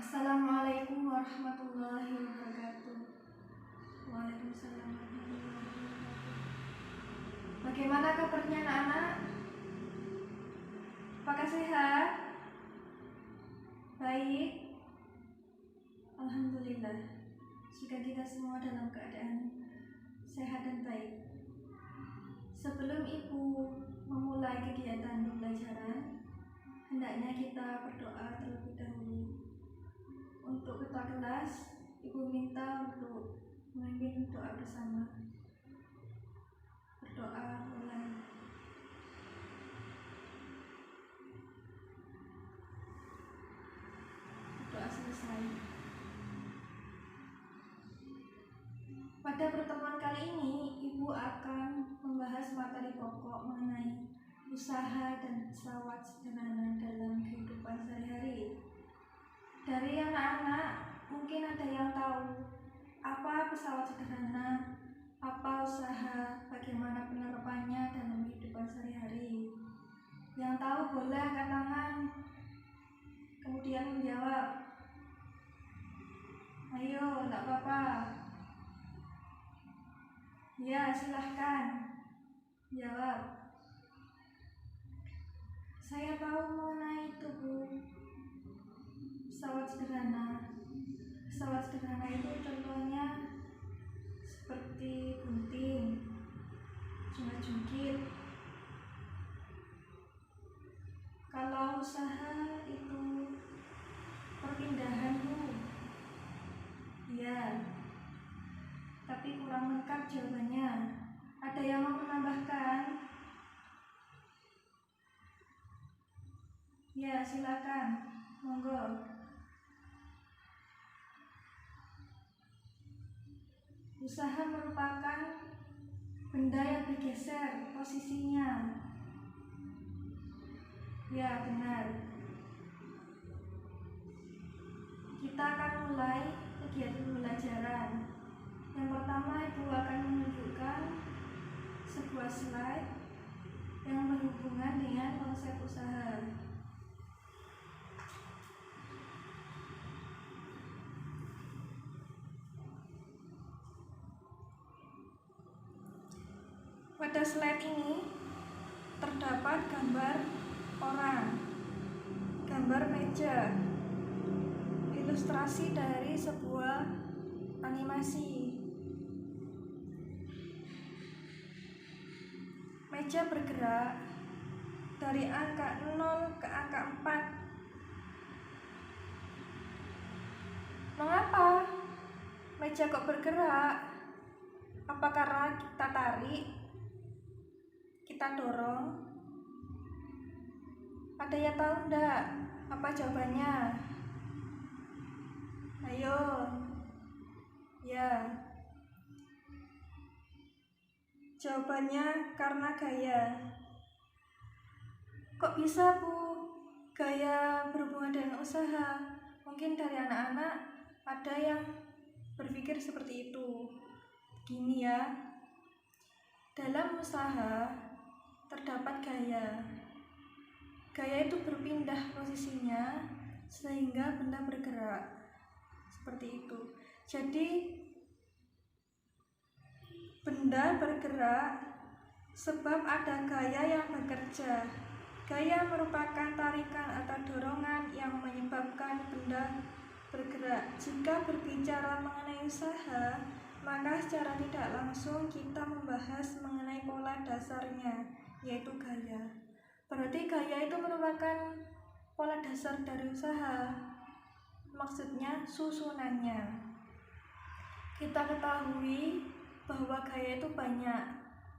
Assalamualaikum warahmatullahi wabarakatuh. Waalaikumsalam warahmatullahi wabarakatuh. Bagaimana kabarnya anak-anak? Apakah sehat? Baik? Alhamdulillah. Jika kita semua dalam keadaan sehat dan baik. Sebelum Ibu memulai kegiatan pembelajaran, hendaknya kita berdoa terlebih dahulu. Untuk ketua kelas, Ibu minta untuk memimpin doa bersama. Berdoa mulai. Berdoa selesai. Pada pertemuan kali ini, Ibu akan membahas materi pokok mengenai usaha dan pesawat sederhana dalam kehidupan sehari-hari. Dari anak-anak, mungkin ada yang tahu apa pesawat sederhana, apa usaha, bagaimana penerapannya dalam kehidupan sehari-hari. Yang tahu boleh angkat tangan, kemudian menjawab. Ayo, tidak apa-apa. Ya, silahkan jawab. Saya tahu mengenai itu, Bu. Pesawat sederhana. Pesawat sederhana itu contohnya seperti gunting, jungkit. Kalau usaha itu perpindahan, Bu. Ya, tapi kurang lengkap jawabannya. Ada yang mau menambahkan? Ya, silakan. Monggo. Usaha merupakan benda yang bergeser posisinya. Ya, benar. Kita akan mulai kegiatan pembelajaran. Yang pertama, Ibu akan menunjukkan sebuah slide yang berhubungan dengan konsep usaha. Pada slide ini terdapat gambar orang, gambar meja, ilustrasi dari sebuah animasi. Meja bergerak dari angka 0 ke angka 4. Mengapa meja kok bergerak? Apa karena kita tarik? Kita dorong? Ada yang tahu enggak apa jawabannya? Ayo. Ya. Jawabannya karena gaya. Kok bisa, Bu? Gaya berhubungan dengan usaha. Mungkin dari anak-anak ada yang berpikir seperti itu. Gini ya. Dalam usaha terdapat gaya. Gaya itu berpindah posisinya sehingga benda bergerak. Seperti itu. Jadi benda bergerak sebab ada gaya yang bekerja. Gaya merupakan tarikan atau dorongan yang menyebabkan benda bergerak. Jika berbicara mengenai usaha, maka secara tidak langsung kita membahas mengenai pola dasarnya, yaitu gaya. Berarti gaya itu merupakan pola dasar dari usaha. Maksudnya susunannya. Kita ketahui bahwa gaya itu banyak,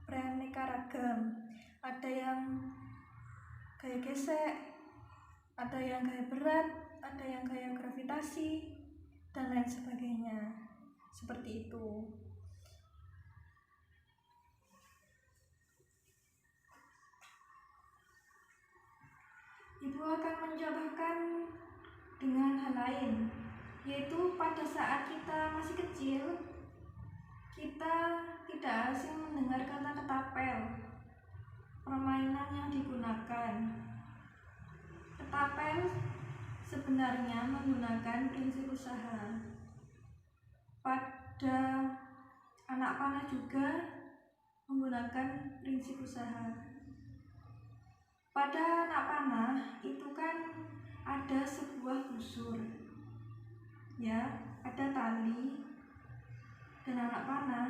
beraneka ragam. Ada yang gaya gesek, ada yang gaya berat, ada yang gaya gravitasi, dan lain sebagainya. Seperti itu. Ibu akan mencontohkan dengan hal lain, yaitu pada saat kita masih kecil, kita tidak asing mendengar kata ketapel, permainan yang digunakan. Ketapel sebenarnya menggunakan prinsip usaha. Pada anak panah juga menggunakan prinsip usaha. Pada anak panah itu kan ada sebuah busur, ya, ada tali dan anak panah.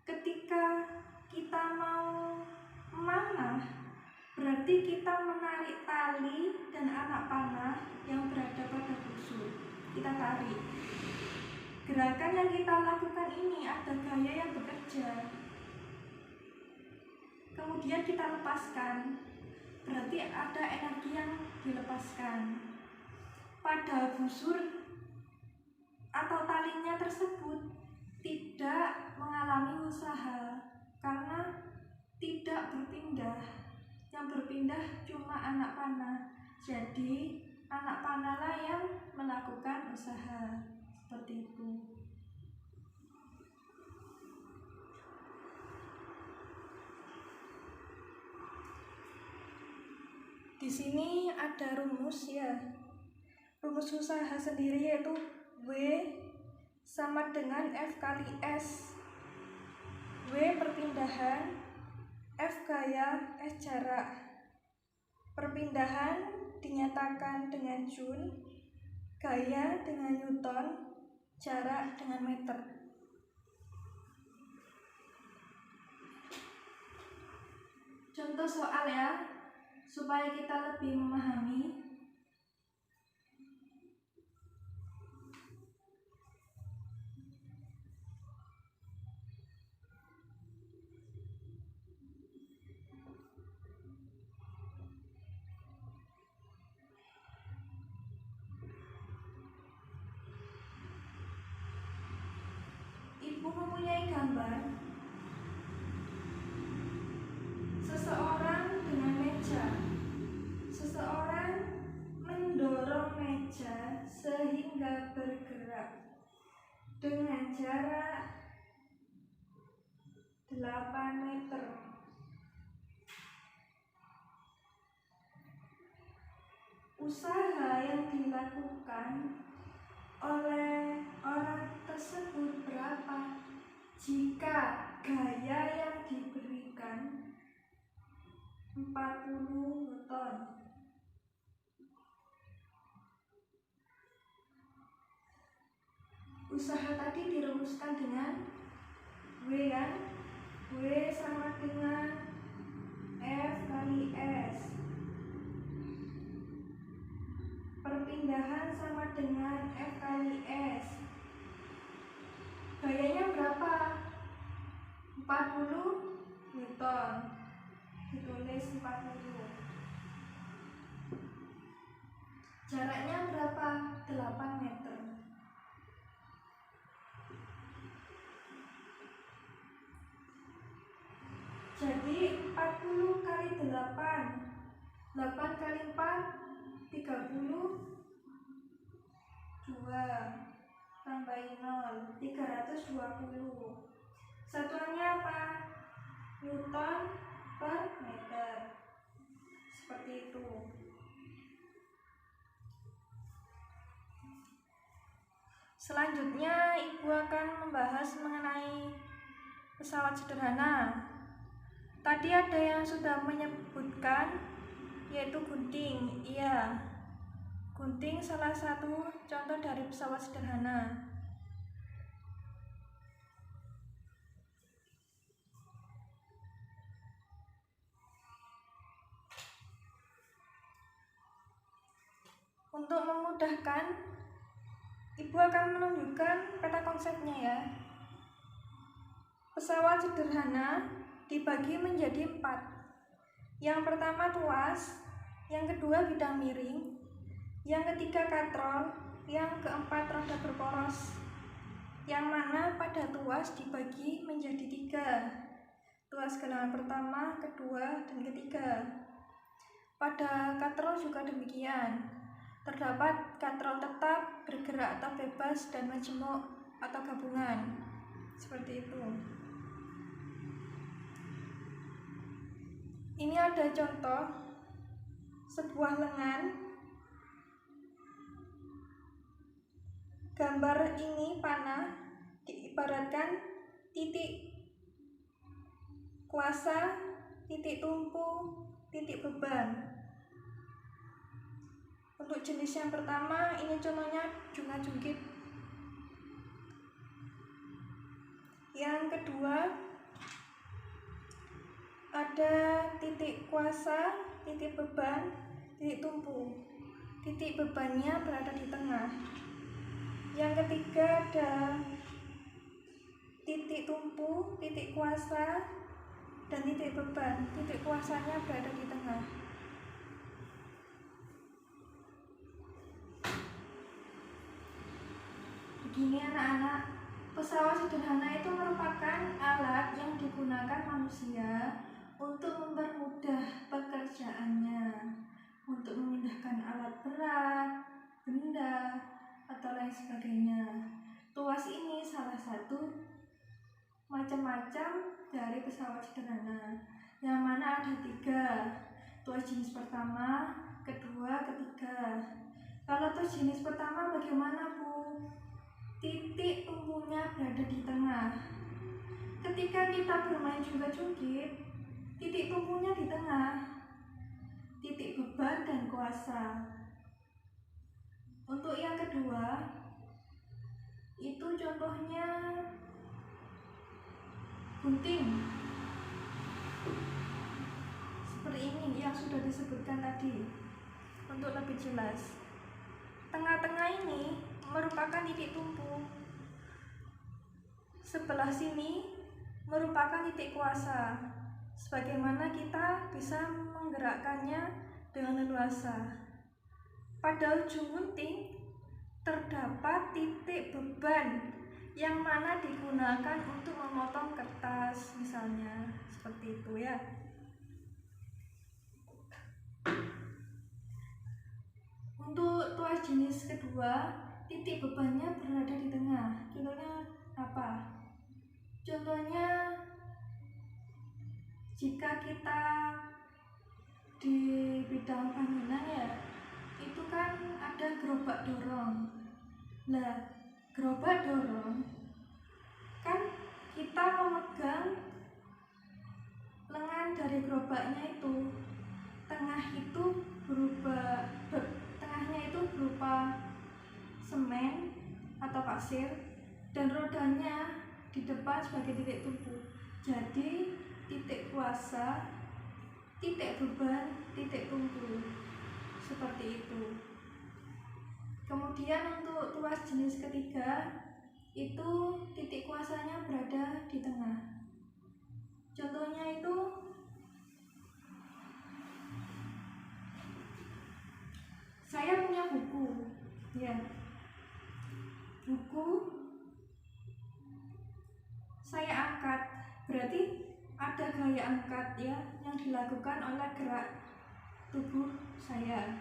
Ketika kita mau memanah, berarti kita menarik tali dan anak panah yang berada pada busur. Kita tarik. Gerakan yang kita lakukan ini ada gaya yang bekerja. Kemudian kita lepaskan, berarti ada energi yang dilepaskan. Pada busur atau talinya tersebut tidak mengalami usaha karena tidak berpindah. Yang berpindah cuma anak panah. Jadi anak panahlah yang melakukan usaha. Seperti itu. Di sini ada rumus ya. Rumus usaha sendiri yaitu W sama dengan F kali S. W perpindahan, F gaya, S jarak. Perpindahan dinyatakan dengan Joule, gaya dengan Newton, jarak dengan meter. Contoh soal ya, supaya kita lebih memahami. Ibu mempunyai gambar seseorang dengan meja. Seseorang mendorong meja sehingga bergerak dengan jarak 8 meter. Usaha yang dilakukan oleh orang tersebut berapa jika gaya yang diberikan 40 Newton? Usaha tadi dirumuskan dengan W kan? W sama dengan F kali S. Perpindahan sama dengan F kali S. Gayanya berapa? 40 Newton. Ditulis 40. Jaraknya berapa? 8 meter. Jadi 40 kali 8, 8 kali 4, 32, tambahin 0, 320. Satuannya apa? Newton per meter. Seperti itu. Selanjutnya Ibu akan membahas mengenai pesawat sederhana. Tadi ada yang sudah menyebutkan yaitu gunting. Iya, gunting salah satu contoh dari pesawat sederhana. Untuk memudahkan, Ibu akan menunjukkan peta konsepnya ya. Pesawat sederhana dibagi menjadi 4. Yang pertama tuas, yang kedua bidang miring, yang ketiga katrol, yang keempat roda berporos. Yang mana pada tuas dibagi menjadi 3. Tuas gelangan pertama, kedua, dan ketiga. Pada katrol juga demikian. Terdapat katrol tetap, bergerak atau bebas, dan majemuk atau gabungan. Seperti itu. Ini ada contoh sebuah lengan Gambar ini panah diibaratkan titik kuasa, titik tumpu, titik beban. Untuk jenis yang pertama, ini contohnya jungkit. Yang kedua, ada titik kuasa, titik beban, titik tumpu. Titik bebannya berada di tengah. Yang ketiga, ada titik tumpu, titik kuasa, dan titik beban. Titik kuasanya berada di tengah. Begini anak-anak, pesawat sederhana itu merupakan alat yang digunakan manusia untuk mempermudah pekerjaannya, untuk memindahkan alat berat, benda, atau lain sebagainya. Tuas ini salah satu macam-macam dari pesawat sederhana, yang mana ada 3. Tuas jenis pertama, kedua, ketiga. Kalau tuas jenis pertama bagaimana, Bu? Titik tumpunya berada di tengah. Ketika kita bermain jungkit, titik tumpunya di tengah. Titik beban dan kuasa. Untuk yang kedua, itu contohnya gunting. Seperti ini yang sudah disebutkan tadi. Untuk lebih jelas, tengah-tengah ini merupakan titik tumpu. Sebelah sini merupakan titik kuasa. Sebagaimana kita bisa menggerakkannya dengan leluasa. Pada ujung gunting terdapat titik beban yang mana digunakan untuk memotong kertas, misalnya seperti itu ya. Untuk tuas jenis kedua, titik bebannya berada di tengah. Contohnya apa? Contohnya jika kita di bidang bangunan ya, itu kan ada gerobak dorong. Nah, gerobak dorong kan kita memegang lengan dari gerobaknya itu. Tengahnya itu berupa semen atau pasir, dan rodanya di depan sebagai titik tumpu. Jadi titik kuasa, titik beban, titik tumpu, seperti itu. Kemudian untuk tuas jenis ketiga, itu titik kuasanya berada di tengah. Contohnya itu saya punya buku ya, buku saya angkat, berarti ada gaya angkat ya yang dilakukan oleh gerak tubuh saya.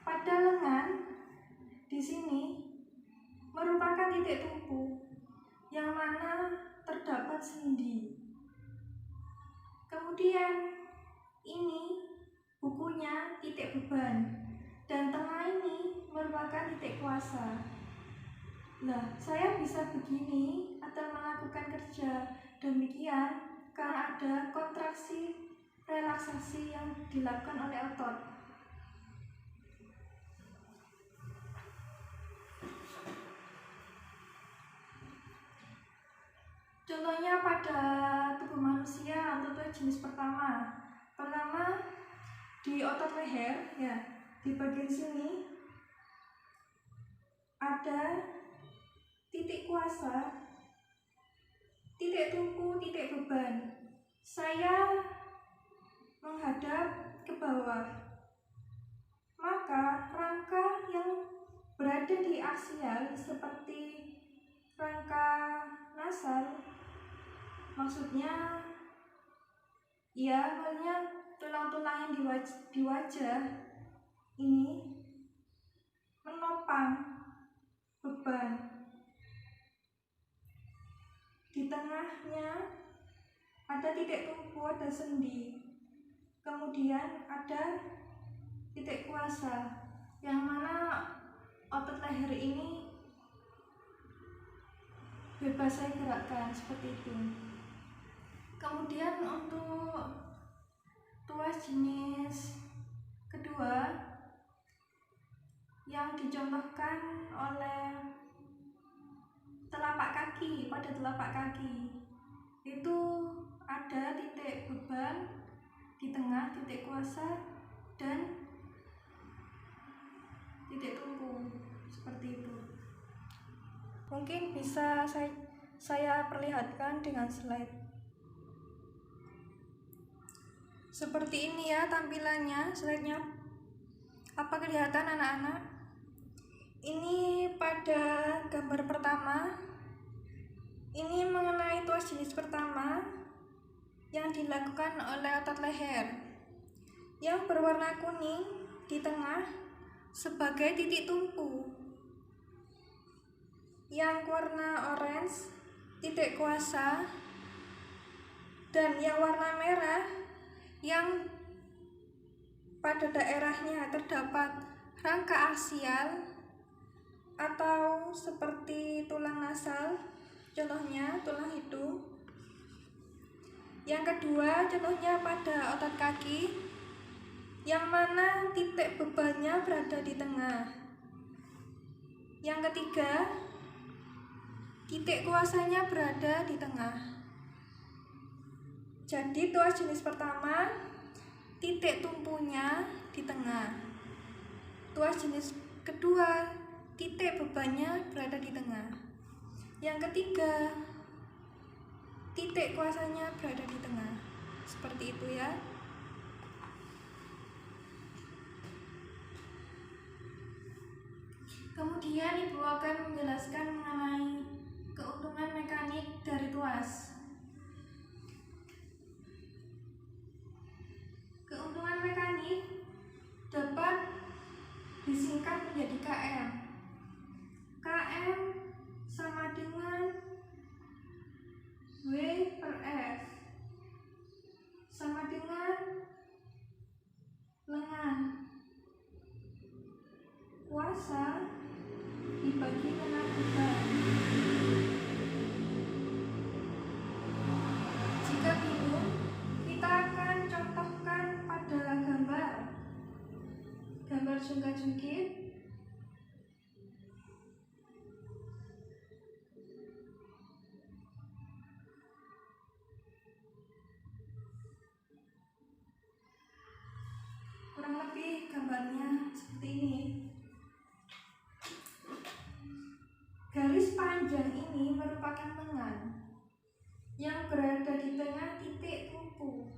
Pada lengan di sini merupakan titik tumpu yang mana terdapat sendi. Kemudian ini bukunya titik beban, dan tengah ini merupakan titik kuasa. Nah, saya bisa begini atau melakukan kerja demikian karena ada kontraksi relaksasi yang dilakukan oleh otot. Contohnya pada tubuh manusia untuk jenis pertama di otot leher ya, di bagian sini ada titik kuasa, titik tumpu, titik beban. Saya menghadap ke bawah, maka rangka yang berada di aksial seperti rangka nasal, maksudnya ya awalnya tulang-tulang yang di wajah ini menopang beban. Di tengahnya ada titik tumpu, ada sendi. Kemudian ada titik kuasa yang mana otot leher ini bebas saya gerakkan seperti itu. Kemudian untuk tuas jenis kedua yang dicontohkan oleh telapak kaki, pada telapak kaki itu ada titik beban di tengah, titik kuasa, dan titik tumpu seperti itu. Mungkin bisa saya perlihatkan dengan slide. Seperti ini ya tampilannya, slide-nya. Apa kelihatan anak-anak? Ini pada gambar pertama. Ini mengenai tuas jenis pertama yang dilakukan oleh otot leher yang berwarna kuning di tengah sebagai titik tumpu, yang warna orange titik kuasa, dan yang warna merah yang pada daerahnya terdapat rangka aksial atau seperti tulang nasal, contohnya tulang hidung. Yang kedua contohnya pada otot kaki, yang mana titik bebannya berada di tengah. Yang ketiga, titik kuasanya berada di tengah. Jadi tuas jenis pertama, titik tumpunya di tengah. Tuas jenis kedua, titik bebannya berada di tengah. Yang ketiga, titik kuasanya berada di tengah. Seperti itu ya. Kemudian Ibu akan menjelaskan mengenai keuntungan mekanik dari tuas. Keuntungan mekanik dapat disingkat menjadi KM. KM sama dengan W per F sama dengan lengan kuasa dibagi dengan beban. Jika bingung, kita akan contohkan pada gambar jungkit-jungkit. Kurang lebih gambarnya seperti ini. Garis panjang ini merupakan lengan yang berada di tengah titik tumpu.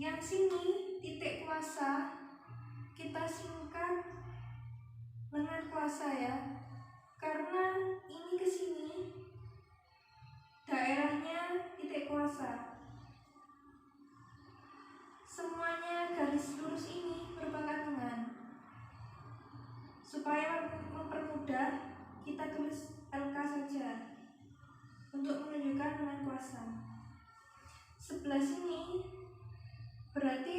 Yang sini titik kuasa, kita singkat lengan kuasa ya, karena ini ke sini daerahnya titik kuasa. Semuanya garis lurus ini merupakan lengan. Supaya mempermudah, kita tulis LK saja untuk menunjukkan lengan kuasa. Sebelah sini berarti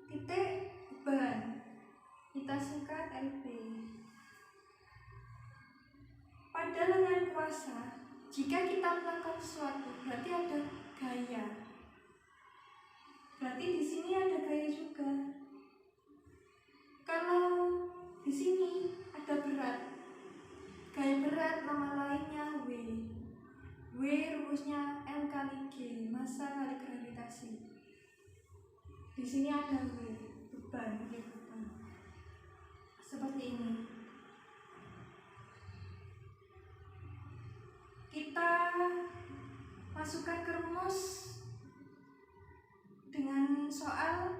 titik beban, kita singkat LB. Pada lengan kuasa, jika kita melakukan sesuatu, berarti ada gaya. Berarti di sini ada gaya juga. Kalau di sini ada berat, gaya berat nama lainnya W. W rumusnya M kali G, massa kali gravitasi. Di sini ada W, beban. Seperti ini. Kita masukkan ke rumus dengan soal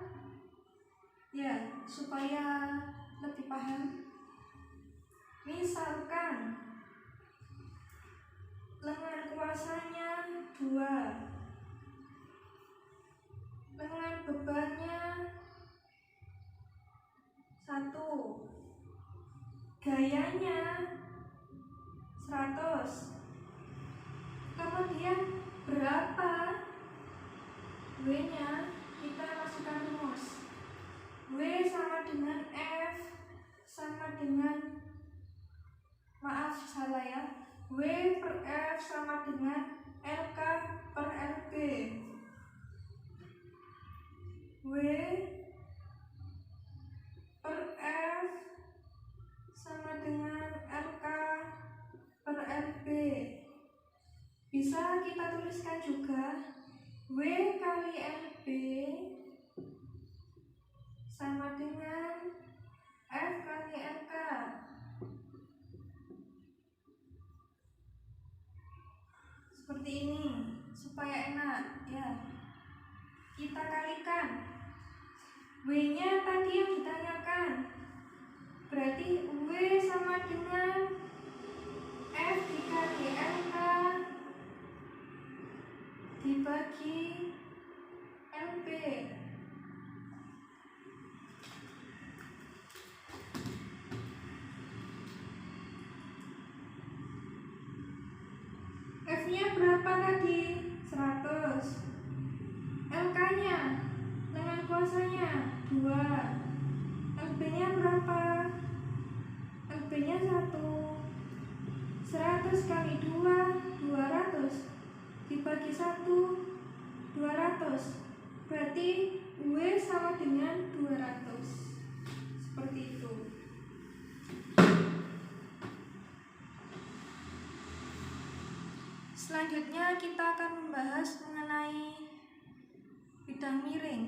ya, supaya lebih paham. Misalkan lengan kuasanya 2, lengan bebannya 1, gayanya 100. Kemudian berapa W-nya? Kita masukkan rumus. W sama dengan F sama dengan, maaf salah ya, W per F sama dengan LK per LB. W per F sama dengan LK per LB. Bisa kita tuliskan juga W kali LB sama dengan F kali LK. Seperti ini, supaya enak ya. Kita kalikan. W-nya tadi yang ditanyakan. Berarti W sama dengan F dikali LK dibagi LB. F-nya berapa tadi? 100. LK-nya dengan kuasanya 2. LB-nya berapa? LB-nya 1. 100 kali 2, 200. Dibagi 1, 200. Berarti W sama dengan 200. Seperti itu. Selanjutnya kita akan membahas mengenai bidang miring.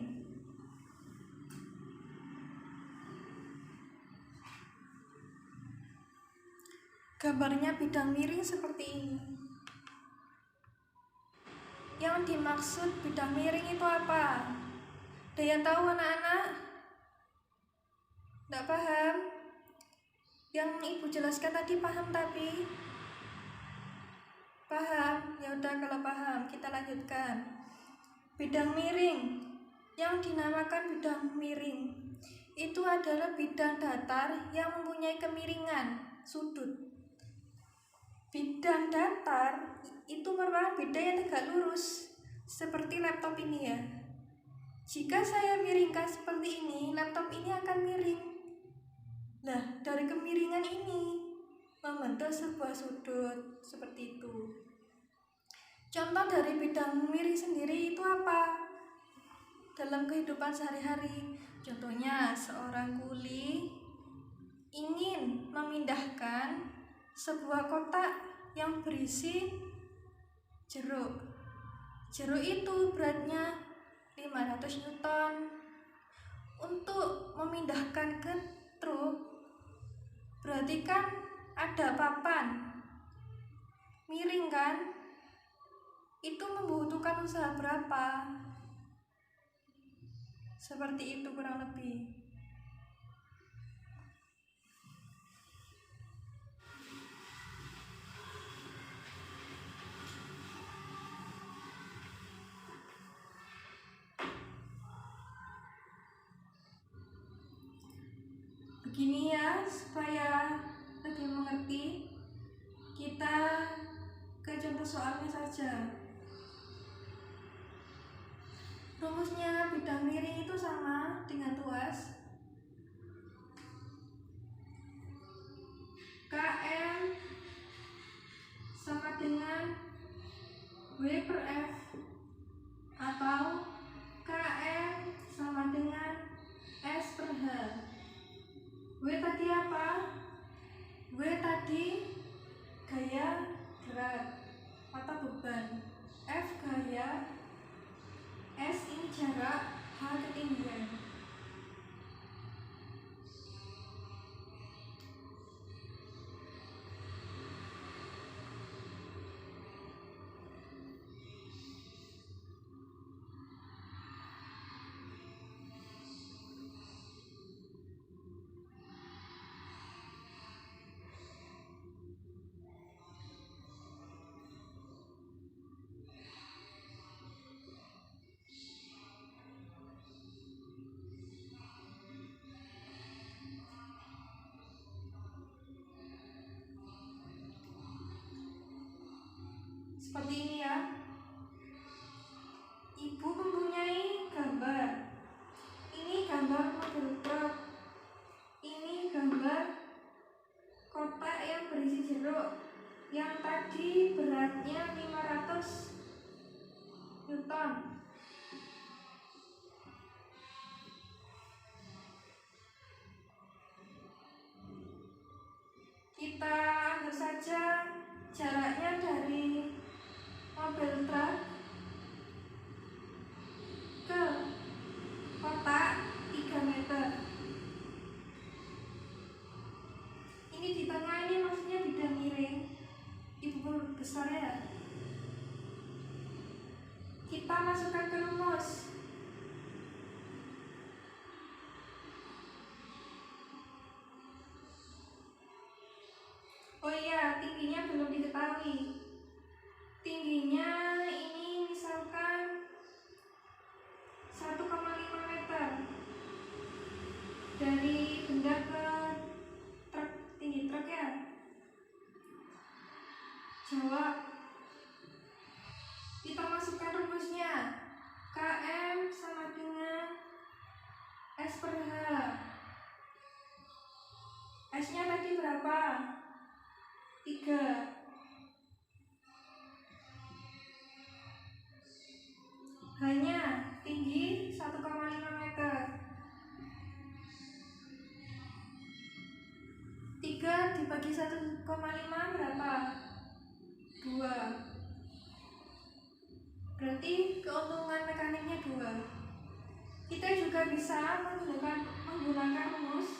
Gambarnya bidang miring seperti ini. Yang dimaksud bidang miring itu apa? Ada yang tahu anak-anak? Tidak paham? Yang ibu jelaskan tadi paham tapi? Paham? Ya udah, kalau paham kita lanjutkan. Bidang miring, yang dinamakan bidang miring itu adalah bidang datar yang mempunyai kemiringan sudut. Bidang datar itu merupakan bidang yang tegak lurus, seperti laptop ini ya. Jika saya miringkan seperti ini, laptop ini akan miring. Nah, dari kemiringan ini membentuk sebuah sudut seperti itu. Contoh dari bidang miring sendiri itu apa? Dalam kehidupan sehari-hari, contohnya seorang kuli ingin memindahkan sebuah kotak yang berisi jeruk. Jeruk itu beratnya 500 Newton. Untuk memindahkan ke truk, berarti kan ada papan miring kan? Itu membutuhkan usaha berapa? Seperti itu kurang lebih. Begini ya, supaya lebih mengerti, kita ke contoh soalnya saja. Rumusnya bidang miring itu sama dengan tuas KM sama dengan W per F, atau KM sama dengan S per H. W tadi apa? W tadi gaya gerak atau beban, F gaya, S ini jarak, H ketinggian. Seperti ini ya. Ibu mempunyai gambar berisi jeruk yang tadi beratnya 500 Newton. Kita anggap saja jaraknya dari mobil truk ke kotak 3 meter. Ini di tengah ini maksudnya bidang miring, ibu besar ya. Kita masukkan ke rumus. Oh iya, tingginya belum diketahui. Tingginya ini misalkan 1,5 meter dari benda ke truk, tinggi truk ya. Jawab. Kita masukkan rumusnya. KM sama dengan S per H. S-nya tadi berapa? 3. H-nya tinggi 1,5 meter. 3 dibagi 1,5 berapa? 2. Berarti keuntungan mekaniknya 2. Kita juga bisa menggunakan rumus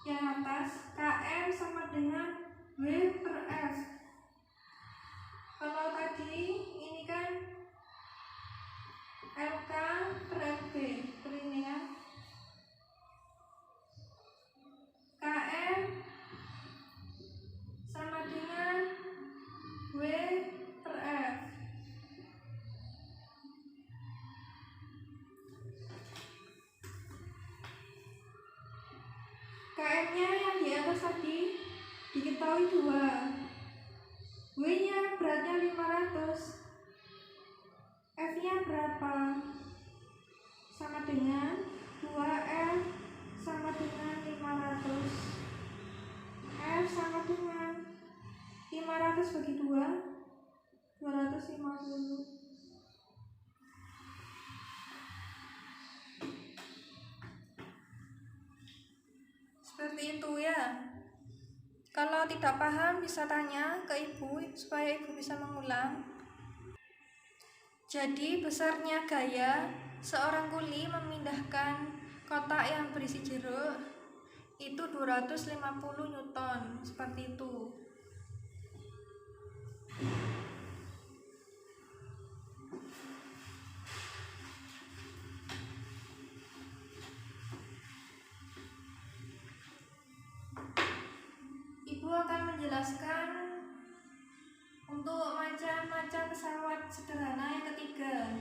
yang atas. KM sama dengan W per F. Kalau tadi ini kan LK per FB, per ini kan KM sama dengan W per F. KM-nya yang di atas tadi diketahui 2. W-nya beratnya 500. F-nya berapa? Sama dengan 2F sama dengan 500. F sama dengan 500 bagi 2, 250. Seperti itu ya. Kalau tidak paham bisa tanya ke ibu supaya ibu bisa mengulang. Jadi besarnya gaya seorang kuli memindahkan kotak yang berisi jeruk itu 250 Newton, seperti itu. Ibu akan menjelaskan untuk macam-macam pesawat sederhana yang ketiga,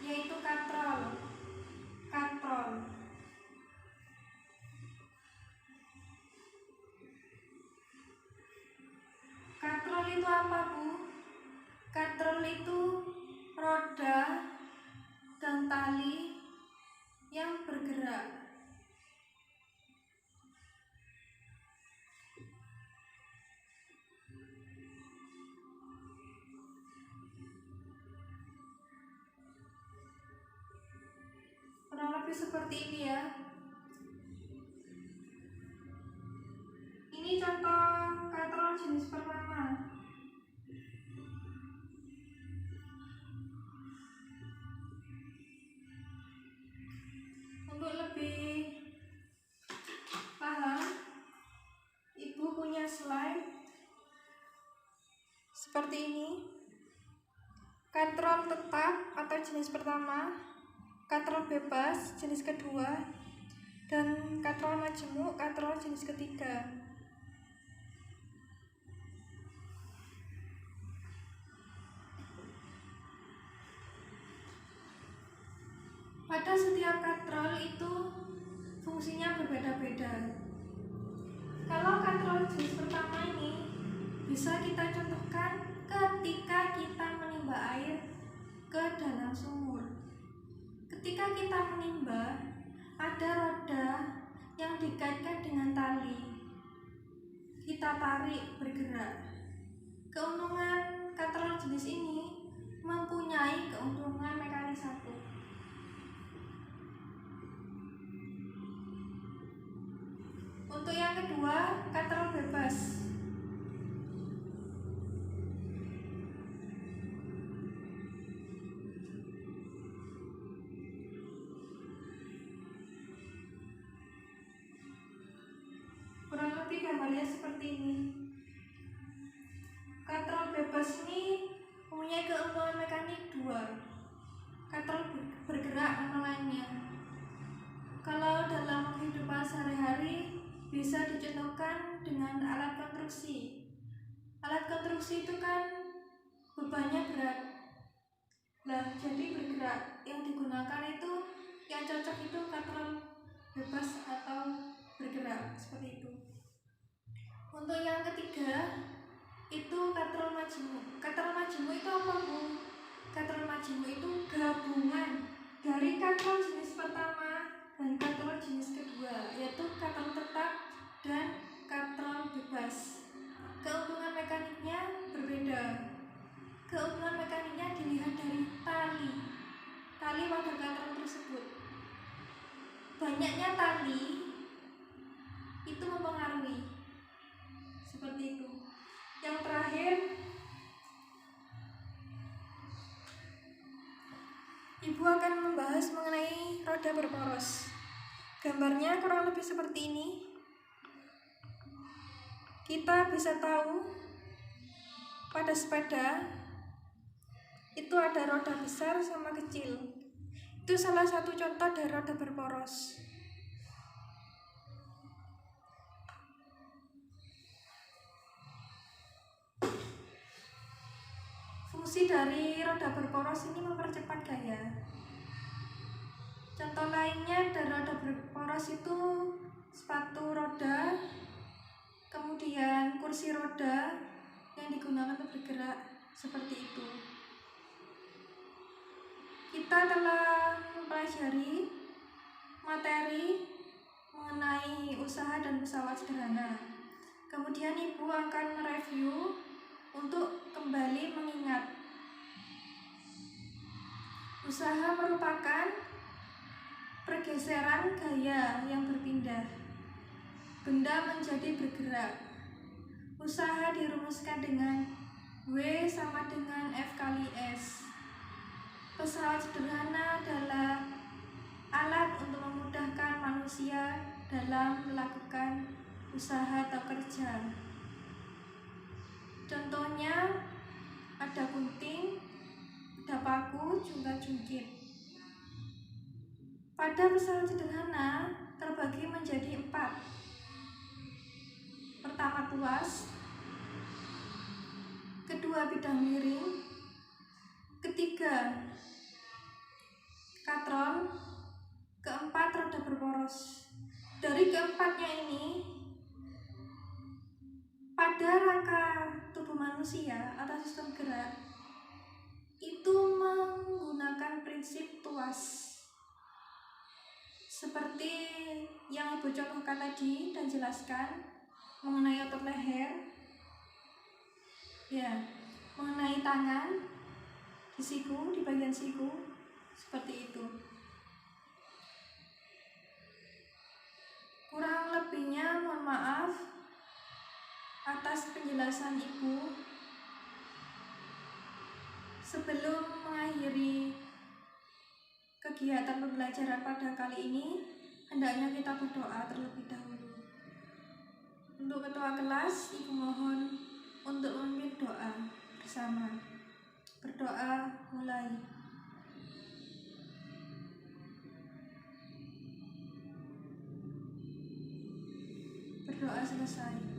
yaitu katrol. Katrol itu apa, Bu? Katrol itu roda dan tali yang bergerak. Kurang lebih seperti ini ya. Ini contoh katrol jenis pertama. Untuk lebih paham, ibu punya slide seperti ini. Katrol tetap atau jenis pertama, katrol bebas jenis kedua, dan katrol majemuk katrol jenis ketiga. Pada setiap katrol itu fungsinya berbeda-beda. Kalau katrol jenis pertama ini bisa kita contohkan ketika kita menimba air ke dalam sumur. Ketika kita menimba, ada roda yang dikaitkan dengan tali. kita tarik bergerak. Keuntungan katrol jenis ini mempunyai keuntungan mekanis satu. Untuk yang kedua, katrol bebas. Kurang lebih gambarnya seperti ini. Katrol bebas ini mempunyai keuntungan mekanik 2. Katrol bergerak nama lainnya. Kalau dalam kehidupan sehari-hari bisa dicontohkan dengan alat konstruksi. Alat konstruksi itu kan bebannya berat. Nah, jadi bergerak. Yang digunakan itu, yang cocok itu katrol bebas atau bergerak seperti itu. Untuk yang ketiga itu katrol majemuk. Katrol majemuk itu apa, Bu? Katrol majemuk itu gabungan dari katrol jenis pertama dan katrol jenis kedua, yaitu katrol tetap dan katrol bebas. Keuntungan mekaniknya berbeda. Keuntungan mekaniknya dilihat dari tali pada katrol tersebut. Banyaknya tali itu mempengaruhi. Seperti itu. Yang terakhir, Ibu akan membahas mengenai roda berporos. Gambarnya kurang lebih seperti ini. Kita bisa tahu pada sepeda itu ada roda besar sama kecil. Itu salah satu contoh dari roda berporos. Fungsi dari roda berporos ini mempercepat gaya. Contoh lainnya dari roda berporos itu sepatu roda, kemudian kursi roda yang digunakan untuk bergerak, seperti itu. Kita telah mempelajari materi mengenai usaha dan pesawat sederhana. Kemudian Ibu akan mereview untuk kembali mengingat. Usaha merupakan pergeseran gaya yang berpindah. Benda menjadi bergerak. Usaha dirumuskan dengan W sama dengan F kali S. Pesawat sederhana adalah alat untuk memudahkan manusia dalam melakukan usaha atau kerja. Contohnya ada gunting, ada paku, juga jungkit. Pada pesawat sederhana terbagi menjadi 4. Pertama tuas, kedua bidang miring, ketiga katrol, keempat roda berporos. Dari keempatnya ini, pada rangka tubuh manusia atau sistem gerak itu menggunakan prinsip tuas. Seperti yang Ibu contohkan tadi dan jelaskan mengenai otot leher, ya, mengenai tangan di siku, di bagian siku, seperti itu. Kurang lebihnya mohon maaf atas penjelasan Ibu. Sebelum mengakhiri kegiatan pembelajaran pada kali ini, hendaknya kita berdoa terlebih dahulu. Untuk ketua kelas, Ibu mohon untuk memimpin doa bersama. Berdoa mulai. Berdoa selesai.